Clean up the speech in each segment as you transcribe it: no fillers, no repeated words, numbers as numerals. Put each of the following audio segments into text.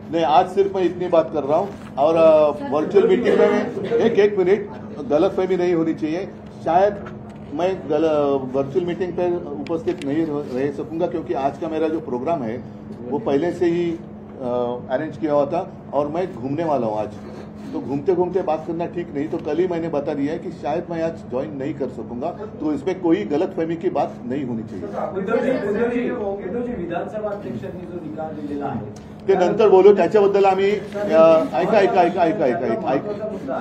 नहीं, आज सिर्फ मैं इतनी बात कर रहा हूँ और वर्चुअल मीटिंग में एक मिनट, गलतफहमी नहीं होनी चाहिए। शायद मैं वर्चुअल मीटिंग पर उपस्थित नहीं रह सकूंगा क्योंकि आज का मेरा जो प्रोग्राम है वो पहले से ही अरेंज किया हुआ था और मैं घूमने वाला हूँ आज, तो घूमते घूमते बात करना ठीक नहीं। तो कल ही मैंने बता दिया है कि शायद मैं आज ज्वाइन नहीं कर सकूंगा, तो इसमें कोई गलतफहमी की बात नहीं होनी चाहिए। विधानसभा अध्यक्षांनी जो निकाल दिलेला आहे ते नंतर बोलू, त्याच्याबद्दल आम्ही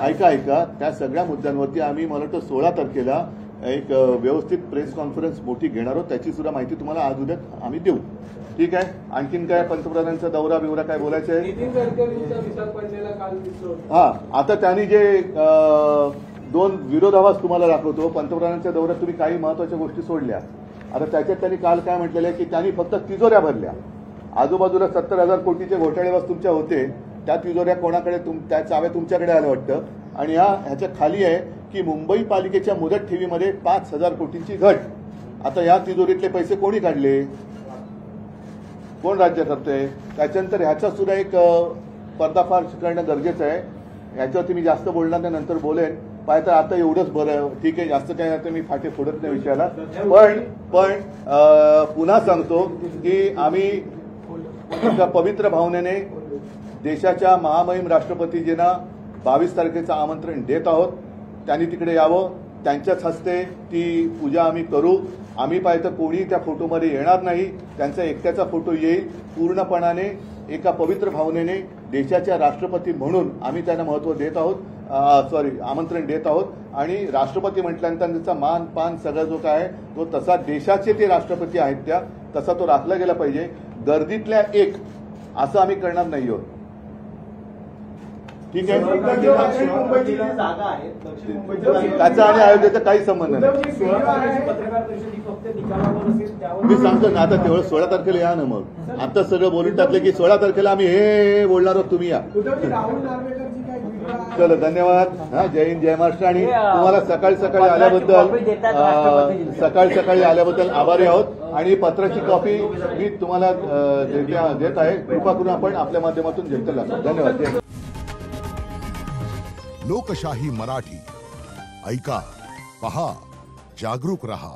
ऐका त्या सगळ्या मुद्द्यांवरती आम्ही मला वाटतं 16 तारखेला एक व्यवस्थित प्रेस कॉन्फरन्स मोठी घेणार आहोत, त्याची सुद्धा माहिती तुम्हाला आज उद्या आम्ही देऊ। ठीक आहे, आणखीन काय पंतप्रधानांचा दौरा बिवरा काय बोलायचं आहे? नितीन गडकरींचा विशाखापट्टणमला काल दिसलो। हा, आता त्यांनी जे 2 विरोधाभास तुम्हाला दाखवतो, पंतप्रधानांच्या दौऱ्यात तुम्ही काही महत्वाच्या गोष्टी सोडल्या। आता त्याच्यात त्यांनी काल काय म्हटलेलं आहे की त्यांनी फक्त तिजोऱ्या भरल्या, आजूबाजूला 70,000 कोटीचे घोटाळेबाज तुमच्या होते, त्या तिजोऱ्या कोणाकडे, त्या चाव्या तुमच्याकडे आल्या वाटतं। आणि ह्याच्या खाली आहे की मुंबई पालिकेच्या मुदत ठेवीमध्ये 5,000 कोटींची घट। आता या तिजोरीतले पैसे कोणी काढले, कोण राज्य करते? त्याच्यानंतर ह्याचा सुद्धा एक पर्दाफाश करणं गरजेचं आहे। ह्याच्यावरती मी जास्त बोलणार नाही, नंतर बोलेन। पाहिजे आता एवढंच बरं, ठीक आहे, जास्त काय आता मी फाटे फोडत नाही विषयाला। पण पुन्हा सांगतो की आम्ही एका पवित्र भावनेने देशाच्या महामहिम राष्ट्रपतीजींना 22 तारखेचं आमंत्रण देत आहोत। त्यांनी तिकडे यावं, त्यांच्याच हस्ते ती पूजा आम्ही करू। आम्ही पाहिजे कोणी त्या फोटोमध्ये येणार नाही, त्यांचा एकट्याचा फोटो येईल। पूर्णपणाने एका पवित्र भावनेने देशाच्या राष्ट्रपती म्हणून आम्ही त्यांना महत्त्व देत आहोत, आमंत्रण देत आहोत। आणि राष्ट्रपती म्हटल्यानंतर त्यांचा मान पान सगळं जो काय तो तसा देशाचे ते राष्ट्रपती आहेत त्या तसा तो राखला गेला पाहिजे। गर्दीतल्या एक असं आम्ही करणार नाही आहोत। ठीक आहे, त्याचा आणि अयोध्येचा काही संबंध नाही। मी सांगतो ना, आता तेवढं 16 तारखेला या ना, मग आता सगळं बोलून टाकलं की 16 तारखेला आम्ही हे बोलणार आहोत, तुम्ही या। चलो, धन्यवाद। हा, जय हिंद, जय महाराष्ट्र। आणि तुम्हाला सकाळी सकाळी आल्याबद्दल आभारी आहोत। आणि पत्राची कॉपी मी तुम्हाला देत आहे, कृपा करून आपण आपल्या माध्यमातून जनतेला धन्यवाद। लोकशाही मराठी, ऐका, पहा, जागरूक रहा।